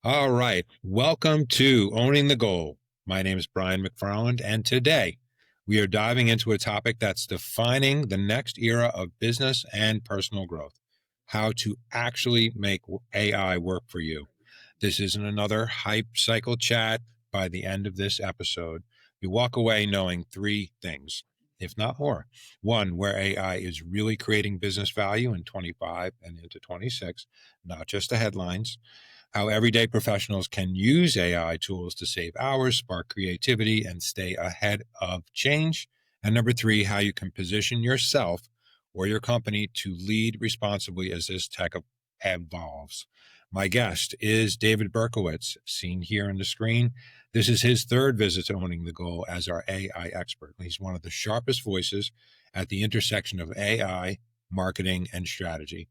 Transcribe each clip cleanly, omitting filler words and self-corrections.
All right. Welcome to Owning the Goal. My name is Brian McFarland, and today we are diving into a topic that's defining the next era of business and personal growth: how to actually make AI work for you. This isn't another hype cycle chat. By the end of this episode, we walk away knowing three things, if not more. One, where AI is really creating business value in 25 and into 26, not just the headlines. How everyday professionals can use AI tools to save hours, spark creativity, and stay ahead of change. And number three, how you can position yourself or your company to lead responsibly as this tech evolves. My guest is David Berkowitz, seen here on the screen. This is his third visit to Owning the Goal as our AI expert. He's one of the sharpest voices at the intersection of AI, marketing, and strategy.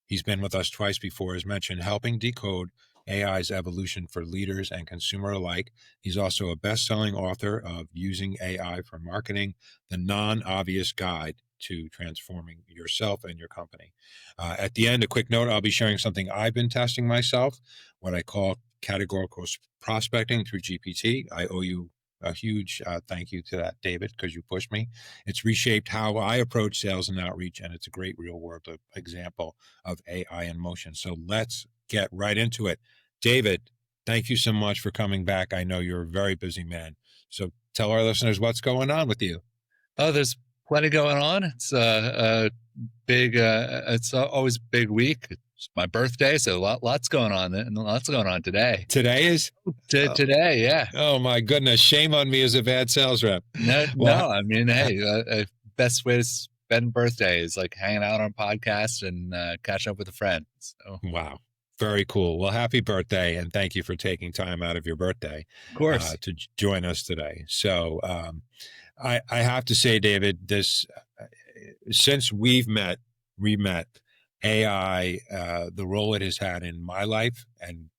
He's been with us twice before, as mentioned, helping decode AI's evolution for leaders and consumer alike. He's also a best-selling author of Using AI for Marketing, the Non-Obvious Guide to Transforming Yourself and Your Company. At the end, a quick note, I'll be sharing something I've been testing myself, what I call categorical prospecting through GPT. I owe you a huge thank you to that, David, because you pushed me. It's reshaped how I approach sales and outreach, and it's a great real-world example of AI in motion. So let's get right into it. David, thank you so much for coming back. I know you're a very busy man. So tell our listeners what's going on with you. Oh, there's plenty going on. It's a big, it's always a big week. It's my birthday, so lots going on, and lots going on today. Today is? Today, yeah. Oh my goodness. Shame on me as a bad sales rep. No, I mean, hey, best way to spend birthday is like hanging out on podcasts and catching up with a friend. So. Wow. Very cool. Well, happy birthday, and thank you for taking time out of your birthday to join us today. So I have to say, David, this since we met, AI, the role it has had in my life and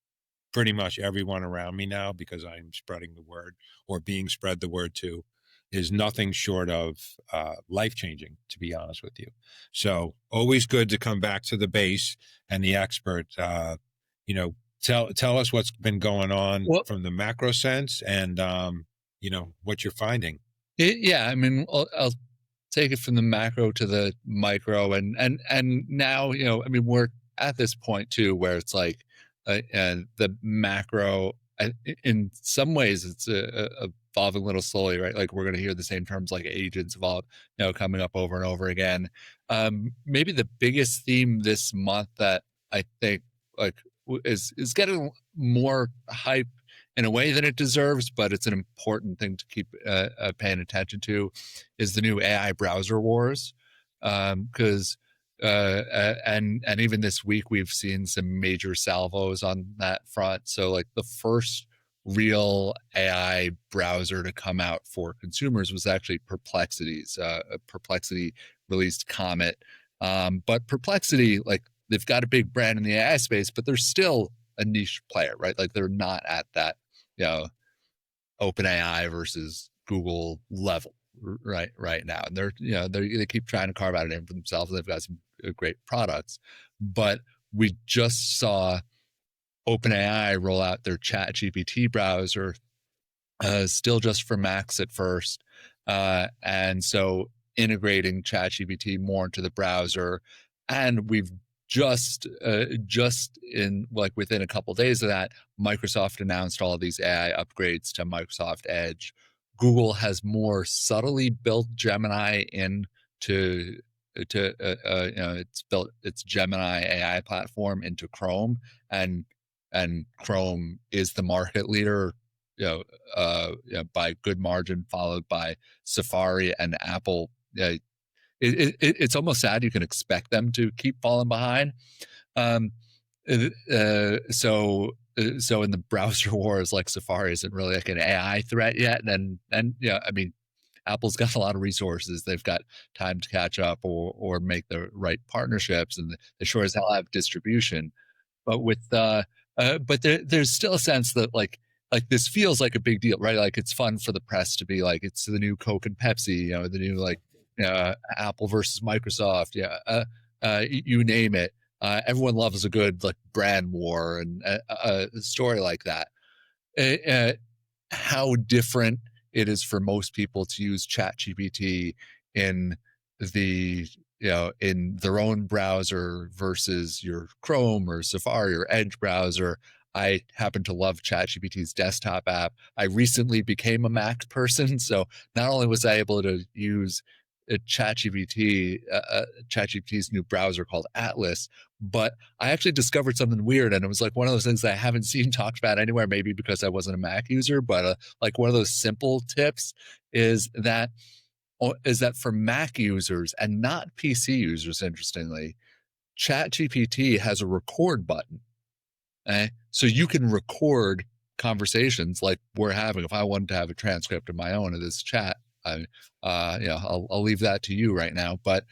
pretty much everyone around me now, because I'm spreading the word or being spread the word to, is nothing short of life-changing, to be honest with you. So always good to come back to the base and the expert. Tell us what's been going on from the macro sense and, what you're finding. I mean, I'll take it from the macro to the micro. And now, I mean, we're at this point too, where it's like the macro, in some ways it's evolving a little slowly, right? Like we're going to hear the same terms like agents evolve, coming up over and over again. Maybe the biggest theme this month that I think is getting more hype in a way than it deserves, but it's an important thing to keep paying attention to, is the new AI browser wars. Because and even this week we've seen some major salvos on that front. So like the first real AI browser to come out for consumers was actually Perplexity's. Perplexity released Comet, but Perplexity, like, they've got a big brand in the AI space, but they're still a niche player, right? Like they're not at that, OpenAI versus Google level right now. And they keep trying to carve out a name for themselves. They've got some great products, but we just saw OpenAI roll out their ChatGPT browser, still just for Macs at first. And so integrating ChatGPT more into the browser. And we've just in like within a couple of days of that, Microsoft announced all of these AI upgrades to Microsoft Edge. Google has more subtly built Gemini it's built its Gemini AI platform into Chrome, and Chrome is the market leader, by good margin, followed by Safari and Apple. It's almost sad. You can expect them to keep falling behind. So in the browser wars, like Safari isn't really like an AI threat yet. And I mean, Apple's got a lot of resources. They've got time to catch up or make the right partnerships, and they sure as hell have distribution. But there's still a sense that like this feels like a big deal, right? Like it's fun for the press to be like, it's the new Coke and Pepsi, the new Apple versus Microsoft, you name it. Everyone loves a good like brand war and a story like that. Uh, how different it is for most people to use ChatGPT in the in their own browser versus your Chrome or Safari or Edge browser. I happen to love ChatGPT's desktop app. I recently became a Mac person, so not only was I able to use ChatGPT's new browser called Atlas, but I actually discovered something weird, and it was like one of those things that I haven't seen talked about anywhere. Maybe because I wasn't a Mac user, but like one of those simple tips is that for Mac users and not PC users, interestingly, ChatGPT has a record button. So you can record conversations like we're having. If I wanted to have a transcript of my own of this chat, I'll leave that to you right now. But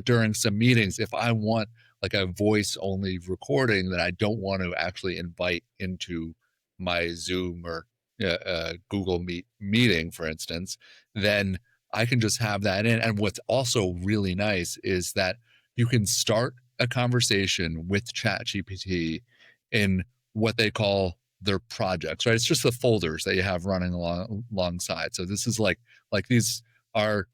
during some meetings, if I want like a voice only recording that I don't want to actually invite into my Zoom or Google Meet meeting, for instance, then I can just have that in. And what's also really nice is that you can start a conversation with ChatGPT in what they call their projects, right? It's just the folders that you have running alongside. So this is like these are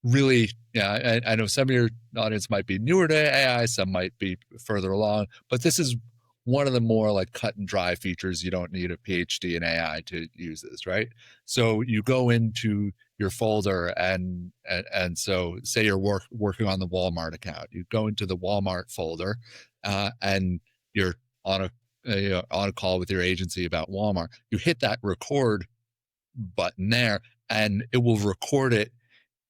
really, yeah, I know some of your audience might be newer to AI, some might be further along, but this is one of the more like cut and dry features. You don't need a PhD in AI to use this, right? So you go into your folder and so say you're working on the Walmart account. You go into the Walmart folder and you're on on a call with your agency about Walmart. You hit that record button there and it will record it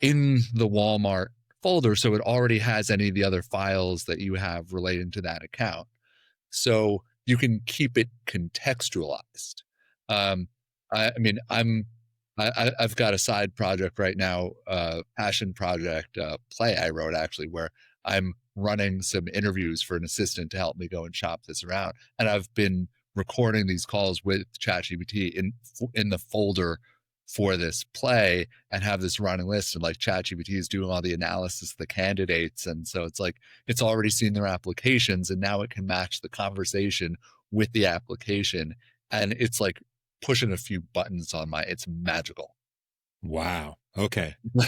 in the Walmart folder. So it already has any of the other files that you have related to that account. So you can keep it contextualized. Um, I mean, I've got a side project right now, passion project, play I wrote actually, where I'm running some interviews for an assistant to help me go and shop this around. And I've been recording these calls with ChatGPT in the folder for this play and have this running list, and like ChatGPT is doing all the analysis of the candidates, and so it's like it's already seen their applications and now it can match the conversation with the application, and it's like pushing a few buttons on it's magical. Wow. Okay. In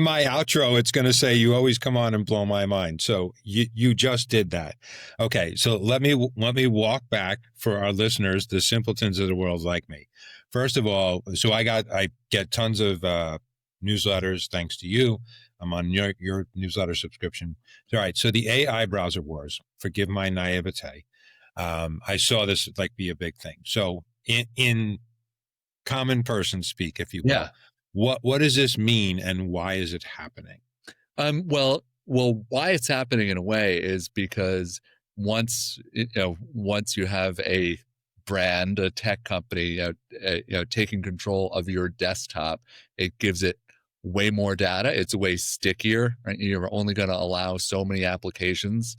my outro, it's going to say, you always come on and blow my mind. So you just did that. Okay. So let me walk back for our listeners, the simpletons of the world like me. First of all, so I get tons of newsletters thanks to you. I'm on your newsletter subscription. All right. So the AI browser wars, forgive my naivete. I saw this like be a big thing. So in common person speak, if you will, Yeah. What does this mean and why is it happening? Well, why it's happening in a way is because once you have a brand, a tech company, taking control of your desktop, it gives it way more data. It's way stickier, right? You're only going to allow so many applications.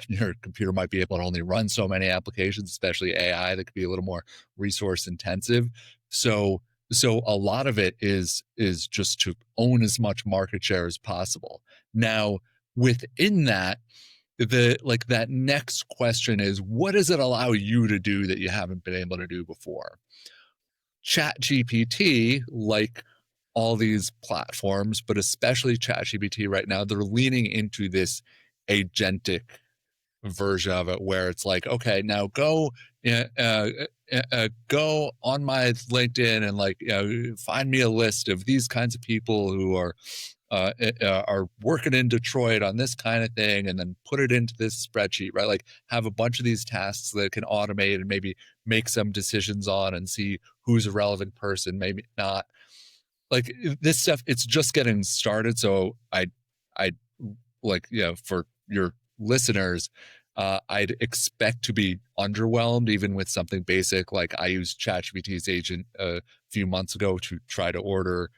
Your computer might be able to only run so many applications, especially AI that could be a little more resource intensive. So a lot of it is just to own as much market share as possible. Now, within that, that next question is, what does it allow you to do that you haven't been able to do before? ChatGPT, like all these platforms, but especially ChatGPT right now, they're leaning into this agentic version of it where it's like, okay, now go on my LinkedIn and find me a list of these kinds of people who are working in Detroit on this kind of thing, and then put it into this spreadsheet, right? Like have a bunch of these tasks that can automate and maybe make some decisions on and see who's a relevant person, maybe not. Like this stuff, it's just getting started. So I for your listeners, I'd expect to be underwhelmed even with something basic. Like I used ChatGPT's agent a few months ago to try to order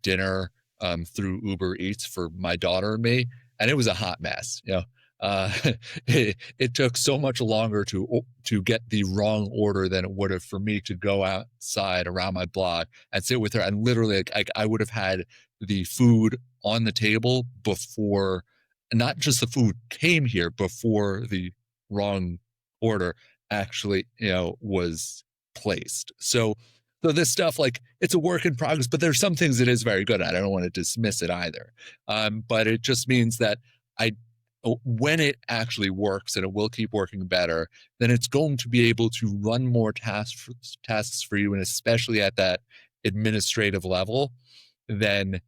dinner through Uber Eats for my daughter and me, and it was a hot mess. It took so much longer to get the wrong order than it would have for me to go outside around my block and sit with her, and literally I would have had the food on the table before not just the food came here before the wrong order actually, was placed. So this stuff, like, it's a work in progress, but there's some things it is very good at. I don't want to dismiss it either. But it just means that I, when it actually works, and it will keep working better, then it's going to be able to run more tasks for you, and especially at that administrative level, then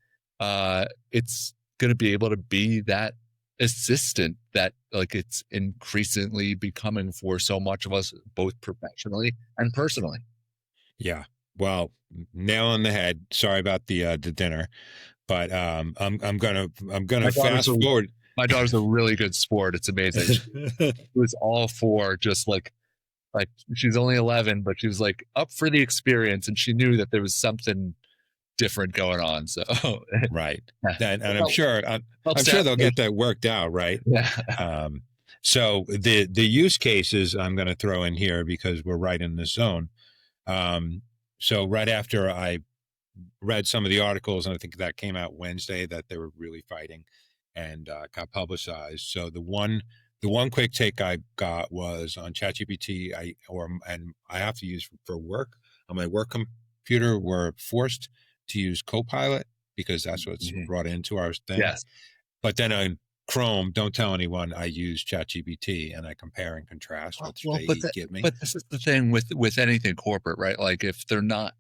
it's going to be able to be that assistant that, like, it's increasingly becoming for so much of us, both professionally and personally. Yeah. Well, nail on the head. Sorry about the dinner, but I'm My gonna daughter's a fast forward. my daughter's a really good sport. It's amazing. She was all for just like she's only 11, but she was like up for the experience, and she knew that there was something different going on. So Right. yeah, And it I'm sure I'm helps to sure have they'll get patience. that worked out, right? Yeah. Um, so the use cases I'm going to throw in here because we're right in the zone. Um, so right after I read some of the articles, and I think that came out Wednesday, that they were really fighting and got publicized. So the one quick take I got was on ChatGPT. And I have to use for work on my work computer. We're forced to use Copilot because that's what's Mhm. brought into our thing. Yes. But then on Chrome, don't tell anyone I use ChatGPT, and I compare and contrast what Well, they give me. but this is the thing with anything corporate, right? Like, if they're not,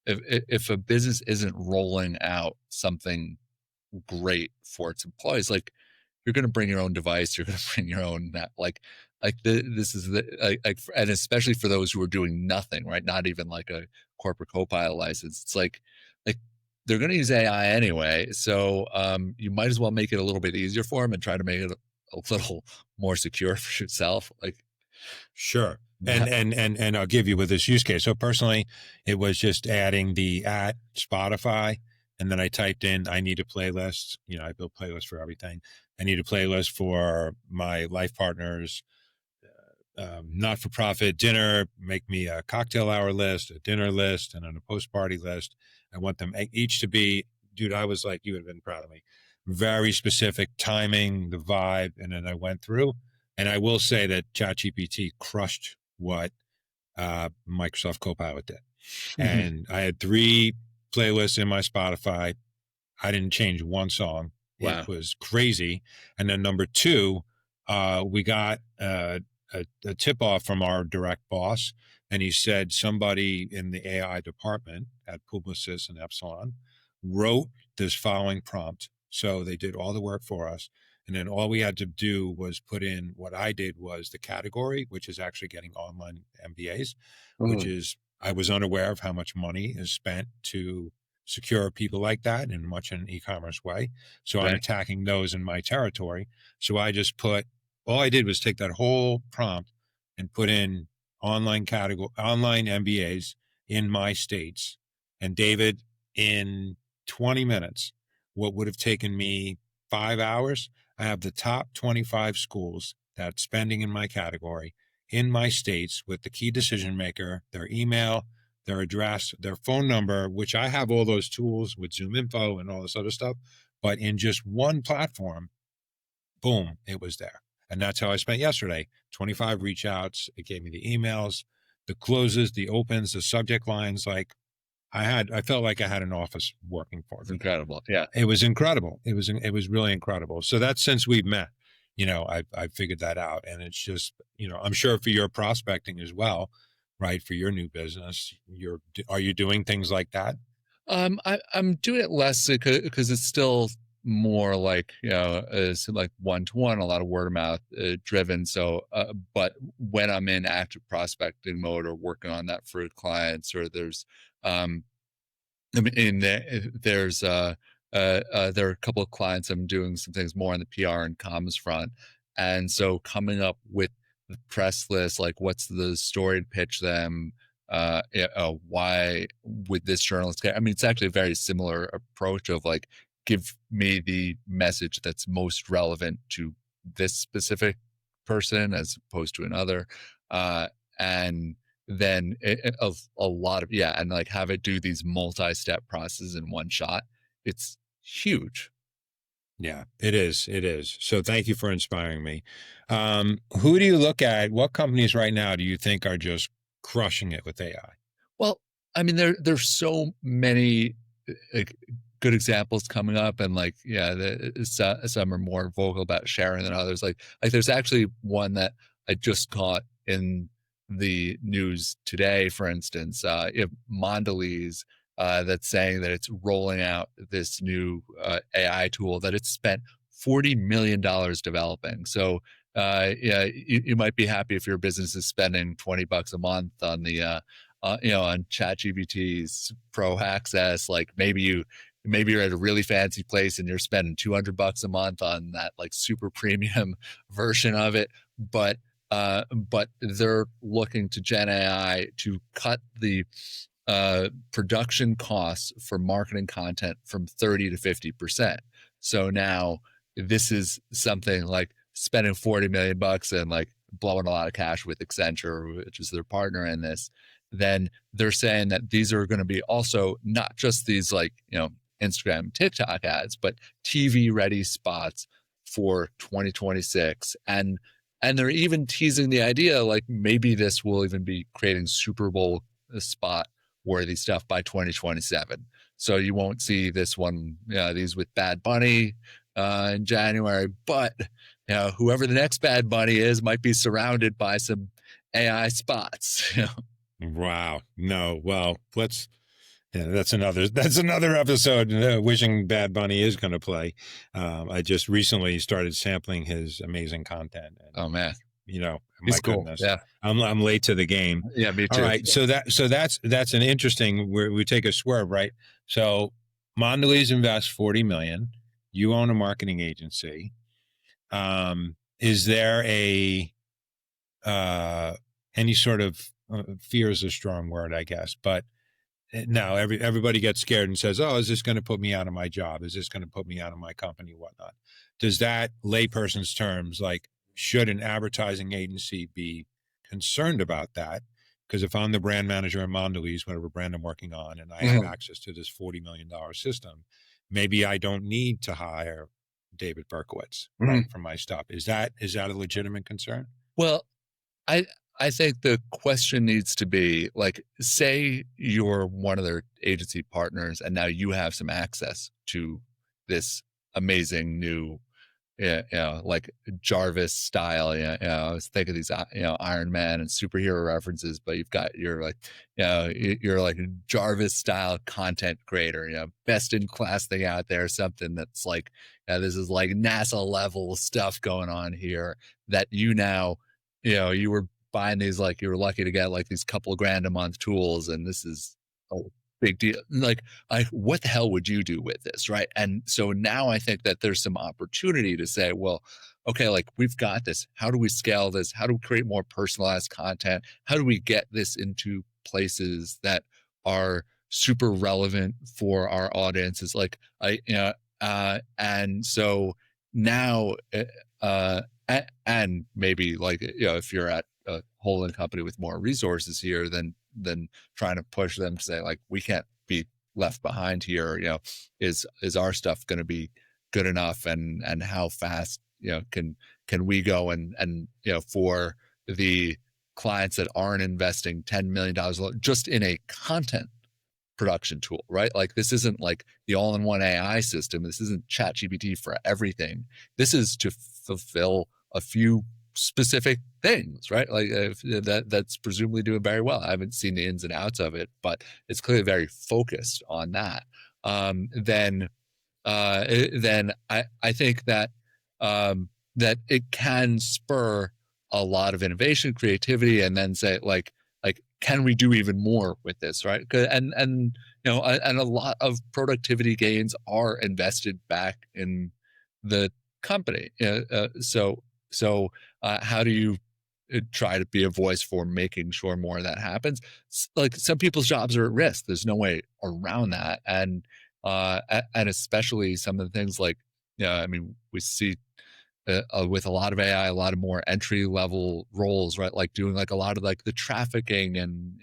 if a business isn't rolling out something great for its employees, like, you're going to bring your own device, you're going to bring your own that, this is the and especially for those who are doing nothing, right? Not even like a corporate Copilot license. It's like they're going to use AI anyway, so you might as well make it a little bit easier for them and try to make it a little more secure for yourself. Like, Sure. yeah. And I'll give you with this use case. So personally, it was just adding the at Spotify, and then I typed in I need a playlist. I build playlists for everything. I need a playlist for my life partner's not-for-profit dinner. Make me a cocktail hour list, a dinner list, and then a post-party list. I want them each to be, dude, I was like, you would have been proud of me. Very specific timing, the vibe, and then I went through. And I will say that ChatGPT crushed what Microsoft Copilot did. And I had 3 playlists in my Spotify. I didn't change one song. It Wow. was crazy. And then number 2, we got a tip off from our direct boss, and he said somebody in the AI department at Publicis and Epsilon wrote this following prompt. So they did all the work for us. And then all we had to do was put in what I did was the category, which is actually getting online MBAs, which Mm, is, I was unaware of how much money is spent to secure people like that in much an e-commerce way. So I'm right. attacking those in my territory. So I just put, all I did was take that whole prompt and put in online MBAs in my states. And David, in 20 minutes, what would have taken me 5 hours, I have the top 25 schools that's spending in my category in my states with the key decision maker, their email, their address, their phone number, which I have all those tools with Zoom Info and all this other stuff. But in just one platform, boom, it was there. And that's how I spent yesterday. 25 reach outs. It gave me the emails, the closes, the opens, the subject lines. Like I felt like I had an office working for It's me. incredible. Yeah. It was incredible. It was really incredible. So that's since we've met, I figured that out. And it's just, I'm sure for your prospecting as well, right? For your new business, are you doing things like that? I'm doing it less because it's still more like, it's like one to one, a lot of word of mouth driven. So, but when I'm in active prospecting mode or working on that for clients, or um, I mean, there are a couple of clients I'm doing some things more on the PR and comms front, and so coming up with the press list, like, what's the story to pitch them, why would this journalist care? I mean, it's actually a very similar approach of, like, give me the message that's most relevant to this specific person as opposed to another, and then a lot of, yeah, and like have it do these multi-step processes in one shot. It's huge. Yeah, it is. It is. So thank you for inspiring me. Who do you look at? What companies right now do you think are just crushing it with AI? Well, I mean, there's so many like good examples coming up, and like yeah, some are more vocal about sharing than others. Like there's actually one that I just caught in the news today, for instance. You have Mondelez that's saying that it's rolling out this new AI tool that it's spent $40 million developing. So yeah, you might be happy if your business is spending $20 a month on the on ChatGPT's Pro Access. Like maybe you're at a really fancy place and you're spending $200 a month on that like super premium version of it, but they're looking to Gen AI to cut the production costs for marketing content from 30 to 50%. So now this is something like spending 40 million bucks and like blowing a lot of cash with Accenture, which is their partner in this. Then they're saying that these are going to be also not just these like, Instagram, TikTok ads, but TV ready spots for 2026. And they're even teasing the idea like maybe this will even be creating Super Bowl spot worthy stuff by 2027. So you won't see this one, these with Bad Bunny in January, but whoever the next Bad Bunny is might be surrounded by some AI spots. Wow. No. Well, that's another episode. Wishing Bad Bunny is going to play. I just recently started sampling his amazing content. And, oh man, my he's cool. goodness. Yeah, I'm late to the game. yeah, me too. All right. So that's an interesting where we take a swerve, right? So Mondelez invests 40 million. You own a marketing agency. Is there any sort of fear is a strong word, I guess, but now everybody gets scared and says, "Oh, is this going to put me out of my job? Is this going to put me out of my company? Whatnot?" Does that layperson's terms like should an advertising agency be concerned about that? Because if I'm the brand manager at Mondelez, whatever brand I'm working on, and I have access to this $40 million system, maybe I don't need to hire David Berkowitz, right, for my stuff. Is that a legitimate concern? Well, I think the question needs to be like, say you're one of their agency partners and now you have some access to this amazing new, like Jarvis style. I was thinking these, Iron Man and superhero references, but you're like a Jarvis style content creator, best in class thing out there, something that's like, this is like NASA level stuff going on here that now, you were buying these, like you were lucky to get like these couple of grand a month tools, and this is a big deal. Like, what the hell would you do with this, right? And so now I think that there's some opportunity to say, well, okay, like we've got this. How do we scale this? How do we create more personalized content? How do we get this into places that are super relevant for our audiences? Like and so now, and maybe like if you're at a holding company with more resources here than trying to push them to say like we can't be left behind here, is our stuff going to be good enough, and how fast can we go, and for the clients that aren't investing $10 million just in a content production tool, right? Like this isn't like the all-in-one AI system. This isn't ChatGPT for everything. This is to fulfill a few specific things, right? Like that's presumably doing very well. I haven't seen the ins and outs of it, but it's clearly very focused on that. Then I think that that it can spur a lot of innovation, creativity, and then say like can we do even more with this, right? And and a lot of productivity gains are invested back in the company. So how do you try to be a voice for making sure more of that happens? Like some people's jobs are at risk. There's no way around that, and especially some of the things like I mean we see with a lot of AI, a lot of more entry level roles, right? Like doing like a lot of like the trafficking and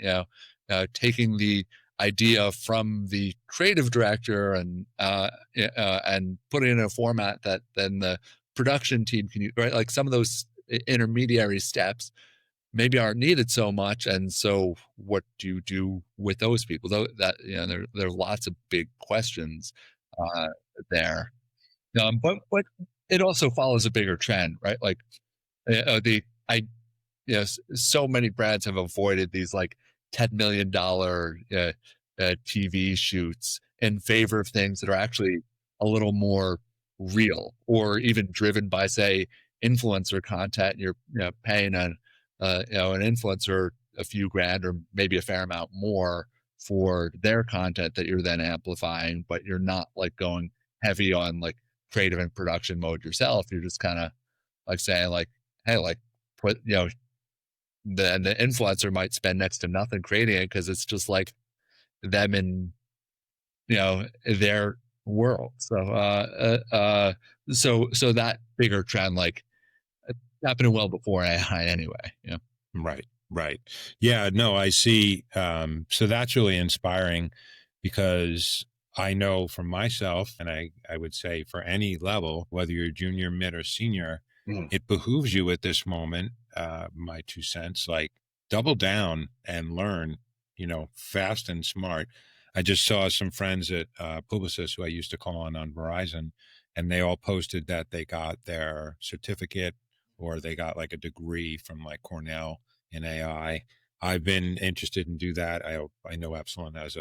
taking the idea from the creative director and put it in a format that then the production team can use, right? Like some of those intermediary steps maybe aren't needed so much. And so what do you do with those people? Though that, there are lots of big questions uh, there. But it also follows a bigger trend, right? Like the I yes, so many brands have avoided these like $10 million TV shoots in favor of things that are actually a little more real, or even driven by, say, influencer content. You're paying an influencer a few grand or maybe a fair amount more for their content that you're then amplifying, but you're not like going heavy on like creative and production mode yourself. You're just kind of like saying like, hey, like put the influencer might spend next to nothing creating it because it's just like them in their world. So that bigger trend like happening well before AI anyway. Right, right. Yeah, no, I see. So that's really inspiring because I know for myself, and I would say for any level, whether you're junior, mid, or senior, it behooves you at this moment, my 2 cents, like double down and learn, fast and smart. I just saw some friends at Publicis who I used to call on Verizon, and they all posted that they got their certificate or they got like a degree from like Cornell in AI. I've been interested in do that. I know Epsilon has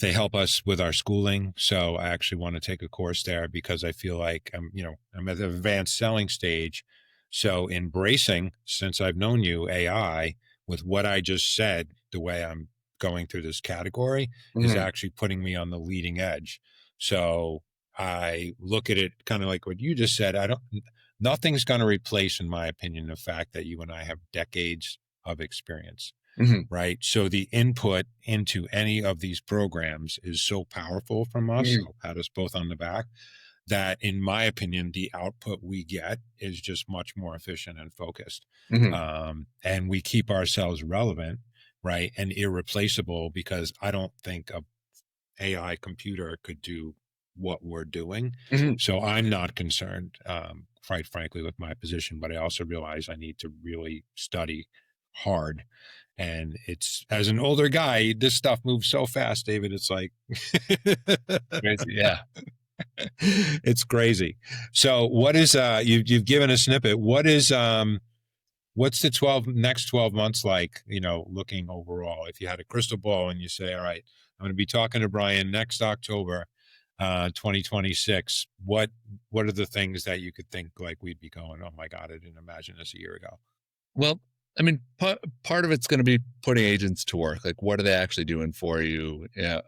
they help us with our schooling. So I actually want to take a course there because I feel like I'm at the advanced selling stage. So embracing, since I've known you, AI with what I just said, the way I'm going through this category is actually putting me on the leading edge. So I look at it kind of like what you just said. Nothing's going to replace, in my opinion, the fact that you and I have decades of experience. Right. So the input into any of these programs is so powerful from us. I'll pat us both on the back that, in my opinion, the output we get is just much more efficient and focused. And we keep ourselves relevant, right, and irreplaceable, because I don't think a AI computer could do what we're doing. So I'm not concerned, quite frankly, with my position, but I also realize I need to really study hard. And it's, as an older guy, this stuff moves so fast, David. It's like, Crazy. Yeah. it's crazy. So what is, you've given a snippet. What's the next 12 months like, looking overall? If you had a crystal ball and you say, all right, I'm going to be talking to Brian next October, 2026. What are the things that you could think like we'd be going, oh my God, I didn't imagine this a year ago? Well, I mean, part of it's going to be putting agents to work. Like, what are they actually doing for you? Yeah.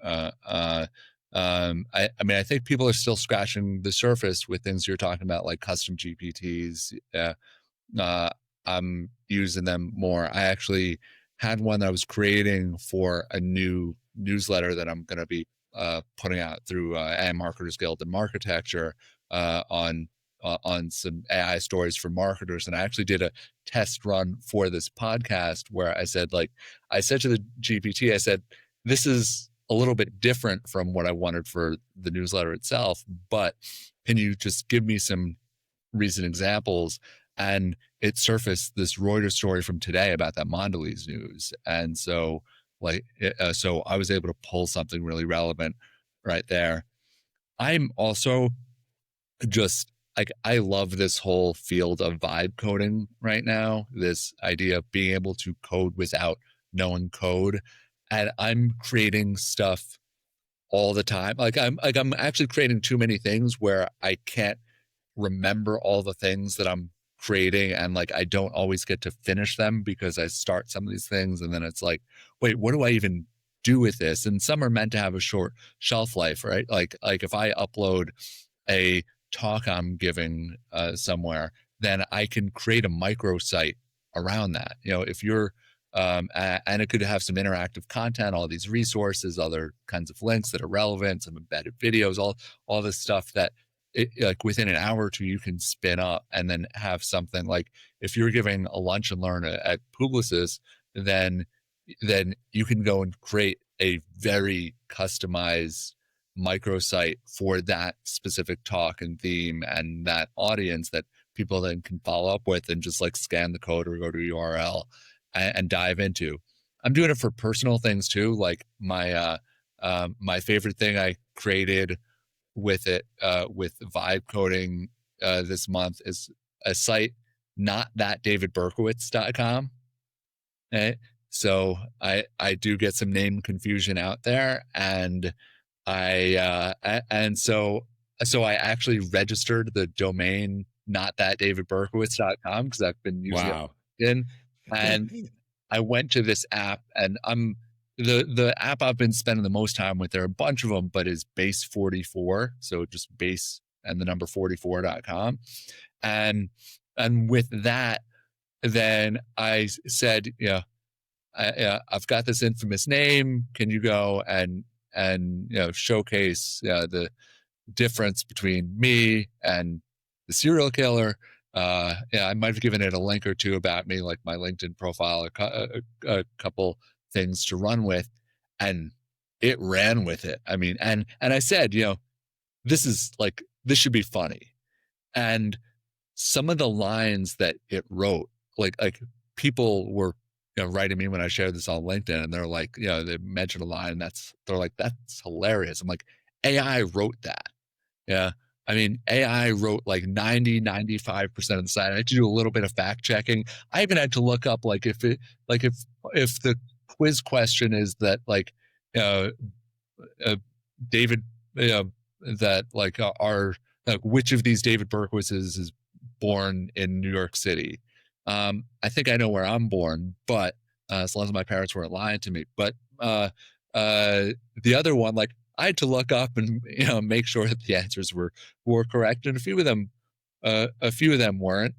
I mean, I think people are still scratching the surface with things you're talking about, like custom GPTs. I'm using them more. I actually had one that I was creating for a new newsletter that I'm going to be putting out through AI Marketers Guild and Marketecture on some AI stories for marketers. And I actually did a test run for this podcast where I said to the GPT, I said, this is a little bit different from what I wanted for the newsletter itself, but can you just give me some recent examples? And it surfaced this Reuters story from today about that Mondelez news. And so so I was able to pull something really relevant right there. I'm also just like, I love this whole field of vibe coding right now, this idea of being able to code without knowing code. And I'm creating stuff all the time. I'm actually creating too many things where I can't remember all the things that I'm creating, and like I don't always get to finish them because I start some of these things and then it's like, wait, what do I even do with this? And some are meant to have a short shelf life, right? Like if I upload a talk I'm giving somewhere, then I can create a microsite around that. If you're and it could have some interactive content, all these resources, other kinds of links that are relevant, some embedded videos, all this stuff that like within an hour or two you can spin up and then have something. Like if you're giving a lunch and learn at Publicis, then then you can go and create a very customized microsite for that specific talk and theme and that audience that people then can follow up with and just like scan the code or go to URL and dive into. I'm doing it for personal things too. Like my favorite thing I created with it with vibe coding this month is a site not that davidberkowitz.com. Right? So I do get some name confusion out there, and so I actually registered the domain not that davidberkowitz.com because I've been using it Wow. in, and I went to this app, and the app I've been spending the most time with. There are a bunch of them, but is base 44, so just base and the number 44.com, and with that, then I said, I've got this infamous name. Can you go and showcase the difference between me and the serial killer? I might have given it a link or two about me, like my LinkedIn profile, a couple things to run with, and it ran with it. I mean, and I said, this should be funny, and some of the lines that it wrote, like people were writing me when I shared this on LinkedIn, and they're like, they mentioned a line they're like, that's hilarious. I'm like, AI wrote that. Yeah. I mean, AI wrote like 95% of the site. I had to do a little bit of fact checking. I even had to look up if the quiz question is that David, that are which of these David Berkowitzes is born in New York City. I think I know where I'm born, but as long as my parents weren't lying to me. But the other one, I had to look up and make sure that the answers were correct, and a few of them weren't.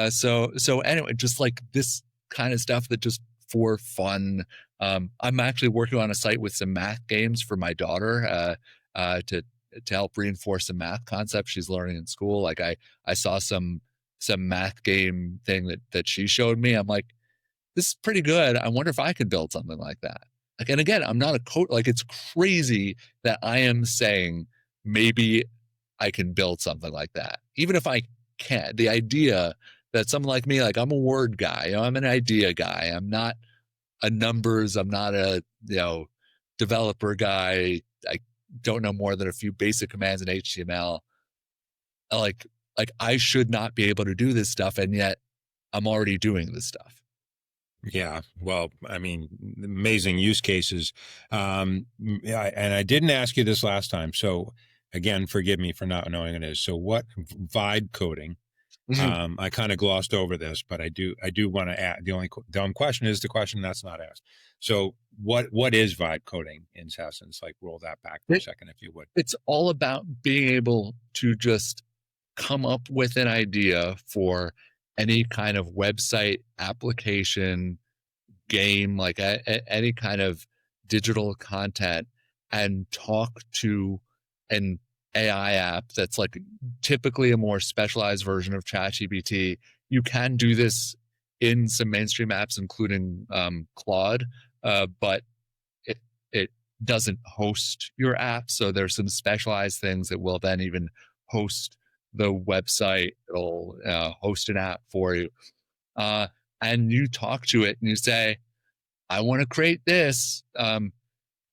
So anyway, just like this kind of stuff that just for fun. I'm actually working on a site with some math games for my daughter to help reinforce some math concepts she's learning in school. Like I saw some math game thing that she showed me. I'm like, this is pretty good. I wonder if I could build something like that. Like, and again, I'm not a coach. Like, it's crazy that I am saying maybe I can build something like that. Even if I can't, the idea that someone like me, like I'm a word guy, I'm an idea guy. I'm not a numbers. I'm not a, developer guy. I don't know more than a few basic commands in HTML. Like I should not be able to do this stuff, and yet I'm already doing this stuff. Yeah. Well, I mean, amazing use cases. And I didn't ask you this last time. So again, forgive me for not knowing it is. So what vibe coding? I kind of glossed over this, but I do want to add, the only dumb question is the question that's not asked. So what is vibe coding in essence? Like, roll that back for a second, if you would. It's all about being able to just come up with an idea for any kind of website, application, game, like any kind of digital content, and talk to an AI app that's like typically a more specialized version of ChatGPT. You can do this in some mainstream apps, including Claude, but it doesn't host your app. So there's some specialized things that will then even host the website. It'll host an app for you. And you talk to it and you say, I want to create this.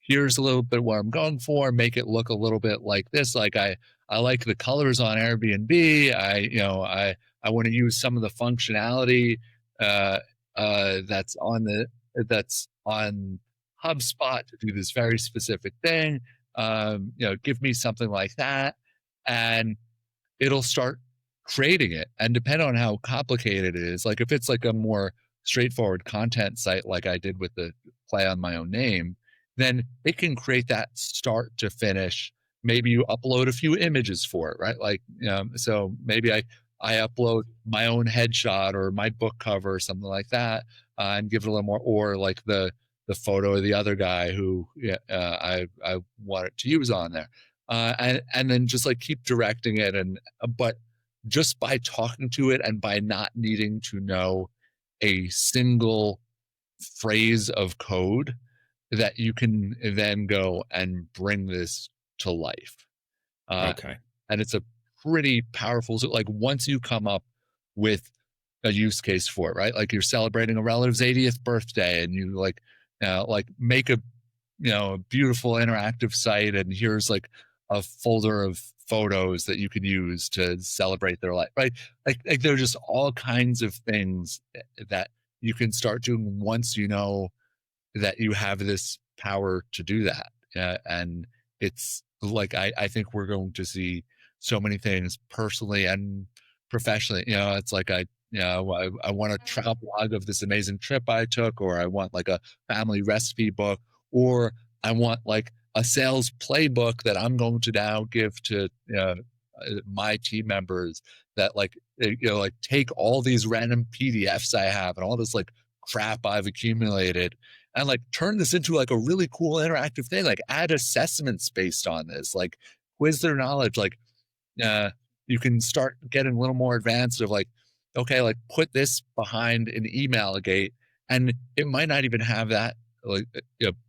Here's a little bit what I'm going for. Make it look a little bit like this. Like I like the colors on Airbnb. I want to use some of the functionality that's on HubSpot to do this very specific thing. Give me something like that, and it'll start creating it. And depending on how complicated it is, like if it's like a more straightforward content site, like I did with the play on my own name, then it can create that start to finish. Maybe you upload a few images for it, right? Like, so maybe I upload my own headshot or my book cover or something like that, and give it a little more, or like the photo of the other guy who I wanted to use on there. And then just like keep directing it. But just by talking to it and by not needing to know a single phrase of code that you can then go and bring this to life. Uh, Okay. and it's a pretty powerful, so like once you come up with a use case for it, right? Like you're celebrating a relative's 80th birthday and you like make a, a beautiful interactive site, and here's like a folder of photos that you could use to celebrate their life, right? Like there's just all kinds of things that you can start doing once you know that you have this power to do that. And it's like, I think we're going to see so many things personally and professionally. It's like I want a travel log of this amazing trip I took, or I want like a family recipe book, or I want like a sales playbook that I'm going to now give to my team members, that like take all these random PDFs I have and all this like crap I've accumulated, and like turn this into like a really cool interactive thing, like add assessments based on this, like quiz their knowledge, like uh you can start getting a little more advanced of like, okay, like put this behind an email gate, and it might not even have that like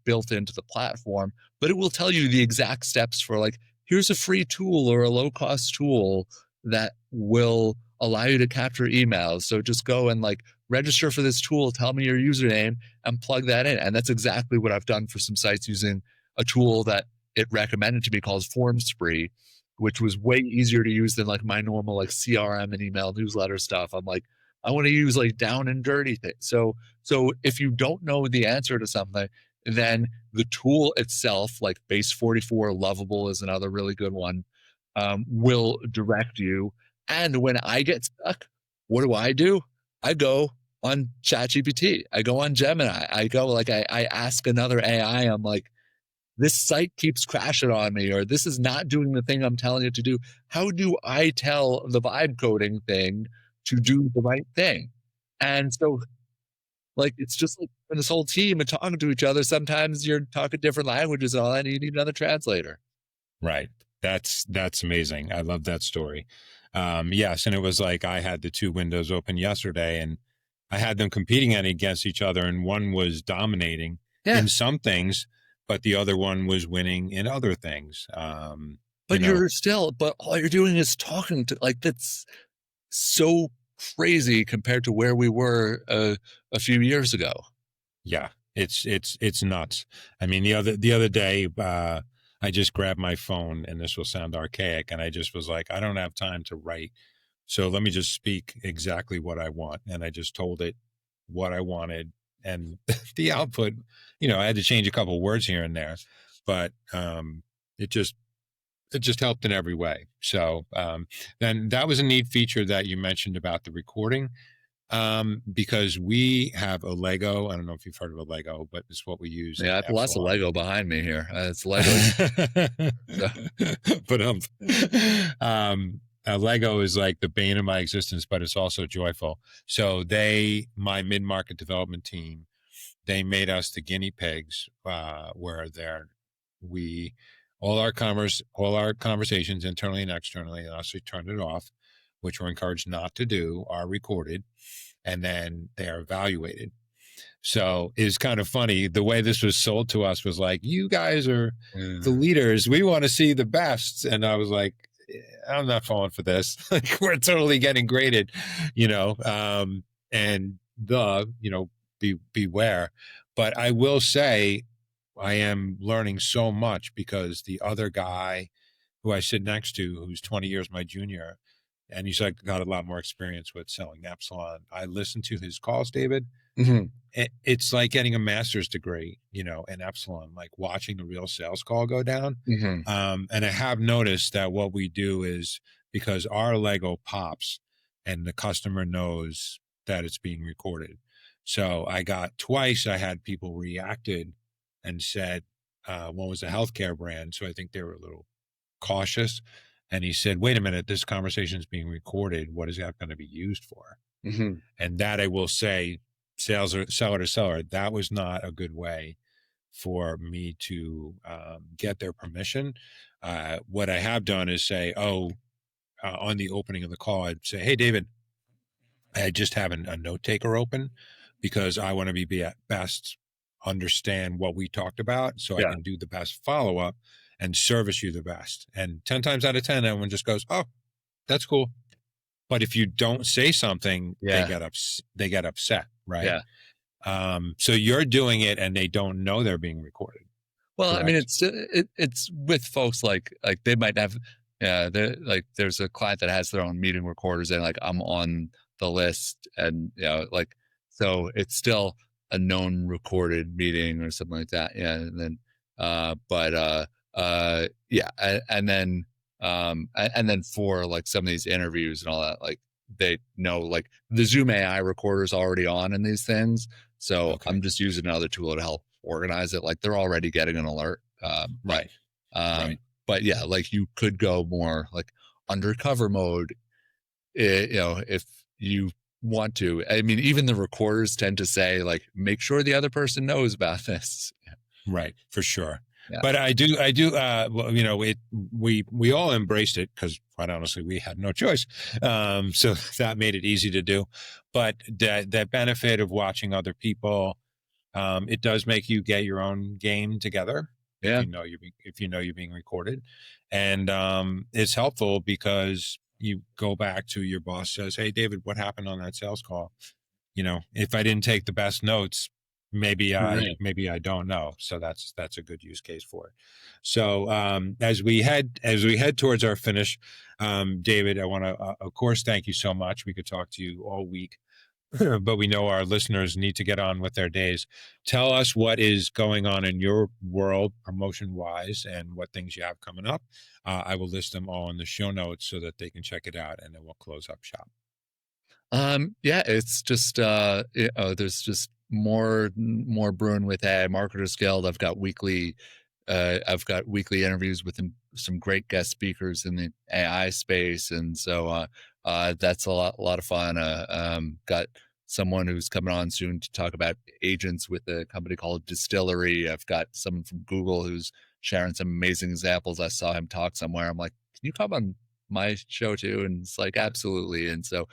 built into the platform, but it will tell you the exact steps for like, here's a free tool or a low cost tool that will allow you to capture emails, so just go and like register for this tool, tell me your username, and plug that in. And that's exactly what I've done for some sites using a tool that it recommended to me called FormSpree, which was way easier to use than like my normal like CRM and email newsletter stuff. I'm like, I want to use like down and dirty things. So if you don't know the answer to something, then the tool itself, like Base 44 Lovable is another really good one, will direct you. And when I get stuck, what do? I go on ChatGPT. I go on Gemini. I go like I ask another AI. I'm like, this site keeps crashing on me, or this is not doing the thing I'm telling it to do. How do I tell the vibe coding thing to do the right thing? And so like it's just like when this whole team and talking to each other, sometimes you're talking different languages and all that, and you need another translator. Right. That's amazing. I love that story. Yes, and it was like I had the two windows open yesterday, and I had them competing against each other, and one was dominating Yeah. in some things, but the other one was winning in other things. But you're still, but all you're doing is talking to, like, that's so crazy compared to where we were a few years ago. Yeah, it's nuts. I mean, the other day, I just grabbed my phone, and this will sound archaic, and I just was like, I don't have time to write, so let me just speak exactly what I want, and I just told it what I wanted, and the output, I had to change a couple words here and there, but it just it just helped in every way. So then that was a neat feature that you mentioned about the recording, because we have a Lego. I don't know if you've heard of a Lego, but it's what we use Yeah, I at have lots of Epsilon. Lego behind me here. It's Lego. So, But Lego is like the bane of my existence, but it's also joyful. So my mid-market development team, they made us the guinea pigs, where we all our conversations internally and externally, unless we turn it off, which we're encouraged not to do, are recorded, and then they are evaluated. So it's kind of funny. The way this was sold to us was like, you guys are the leaders. We want to see the best. And I was like, I'm not falling for this. Like, we're totally getting graded, and beware. But I will say, I am learning so much, because the other guy who I sit next to, who's 20 years my junior, and he's like got a lot more experience with selling Epsilon. I listen to his calls, David. mhm. It's like getting a master's degree, in Epsilon, like watching the real sales call go down. Mhm. And I have noticed that what we do is, because our Lego pops and the customer knows that it's being recorded. So I got twice, I had people reacted and said, one was a healthcare brand. So I think they were a little cautious. And he said, wait a minute, this conversation is being recorded. What is that going to be used for? Mhm. And that, I will say, seller to seller, that was not a good way for me to get their permission. What I have done is say, on the opening of the call, I'd say, hey, David, I just have a note taker open, because I want to be at best, understand what we talked about so I Yeah. can do the best follow-up and service you the best. And 10 times out of 10, everyone just goes, oh, that's cool. But if you don't say something, Yeah. they get upset, right? Yeah. So you're doing it and they don't know they're being recorded, Well, I mean, correct? it's with folks like they might have, yeah, like there's a client that has their own meeting recorders, and like I'm on the list, and like so it's still a known recorded meeting or something like that. Yeah, and then yeah, and then for like some of these interviews and all that, like they know like the Zoom AI recorder is already on in these things, so Okay. I'm just using another tool to help organize it. Like they're already getting an alert. Right. Right. But yeah, like you could go more like undercover mode, if you want to. I mean, even the recorders tend to say like, make sure the other person knows about this. Right, for sure. Yeah. But well, we all embraced it because quite honestly, we had no choice. So that made it easy to do. But that benefit of watching other people, it does make you get your own game together if Yeah. if you know you're being recorded, and it's helpful because you go back to your boss says, "Hey, David, what happened on that sales call?" If I didn't take the best notes, Right. maybe I don't know. So that's a good use case for it. So as we head towards our finish, David, I want to of course thank you so much. We could talk to you all week, but we know our listeners need to get on with their days. Tell us what is going on in your world promotion wise and what things you have coming up. I will list them all in the show notes so that they can check it out, and then we'll close up shop. Yeah, it's just there's just more brewing with AI Marketers Guild. I've got weekly interviews with some great guest speakers in the AI space, and so that's a lot of fun. Got someone who's coming on soon to talk about agents with a company called Distillery. I've got someone from Google who's sharing some amazing examples. I saw him talk somewhere. I'm like, can you come on my show too? And it's like, absolutely. And so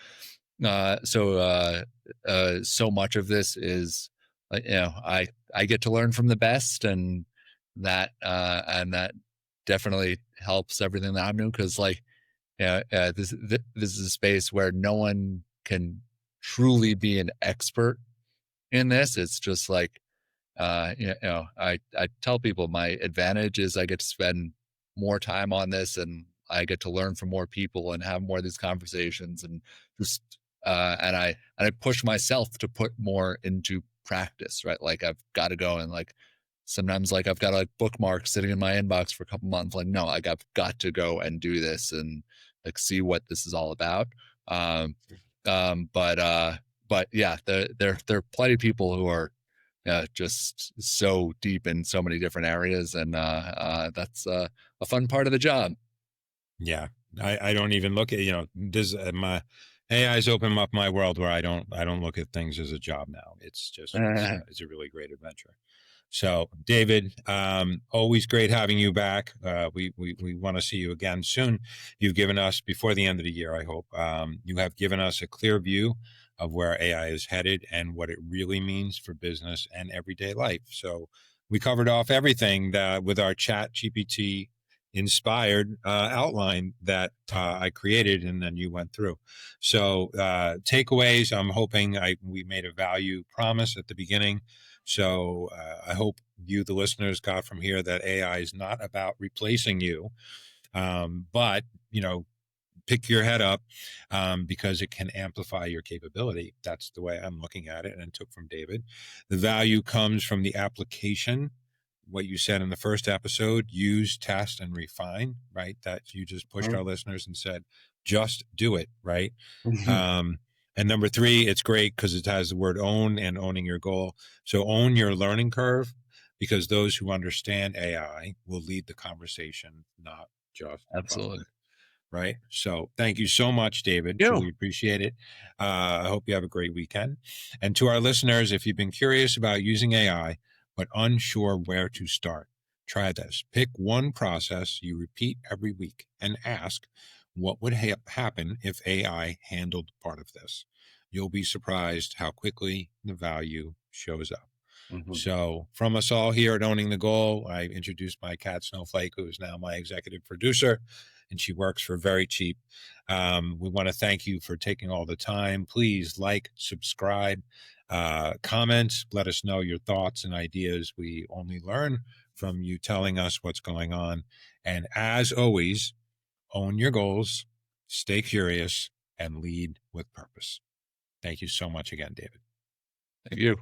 so much of this is I get to learn from the best, and that definitely helps everything that I'm doing, because like this is a space where no one can truly be an expert in this. It's just like I tell people my advantage is I get to spend more time on this, and I get to learn from more people and have more of these conversations, and just and I push myself to put more into practice, right? Like I've got to go and like sometimes like I've got like bookmarks sitting in my inbox for a couple months. Like, no, like I've got to go and do this and like see what this is all about. Um, but yeah, there are plenty of people who are just so deep in so many different areas, and that's a fun part of the job. Yeah, I don't even look at this my AI's opened up my world where I don't look at things as a job now. It's a really great adventure. So, David, always great having you back. We want to see you again soon. You've given us before the end of the year, I hope. You have given us a clear view of where AI is headed and what it really means for business and everyday life. So, we covered off everything with our Chat GPT inspired outline that I created and then you went through. So, takeaways. I'm hoping we made a value promise at the beginning. So I hope you, the listeners, got from here that AI is not about replacing you, but pick your head up because it can amplify your capability. That's the way I'm looking at it, and took from David. The value comes from the application. What you said in the first episode: use, test, and refine. Right? That you just pushed our listeners and said, just do it. Right? And number 3, it's great because it has the word own and owning your goal. So own your learning curve, because those who understand AI will lead the conversation, not just follow Absolutely. it. Right. So thank you so much, David. You. Truly appreciate it. I hope you have a great weekend. And to our listeners, if you've been curious about using AI, but unsure where to start, try this. Pick one process you repeat every week and ask, what would happen if AI handled part of this? you'll be surprised how quickly the value shows up. Mhm. So from us all here at Owning the Goal, I introduced my cat Snowflake, who is now my executive producer, and she works for very cheap. We want to thank you for taking all the time. Please like, subscribe, comment, let us know your thoughts and ideas. We only learn from you telling us what's going on. And as always, own your goals, stay curious, and lead with purpose. Thank you so much again, David. Thank you.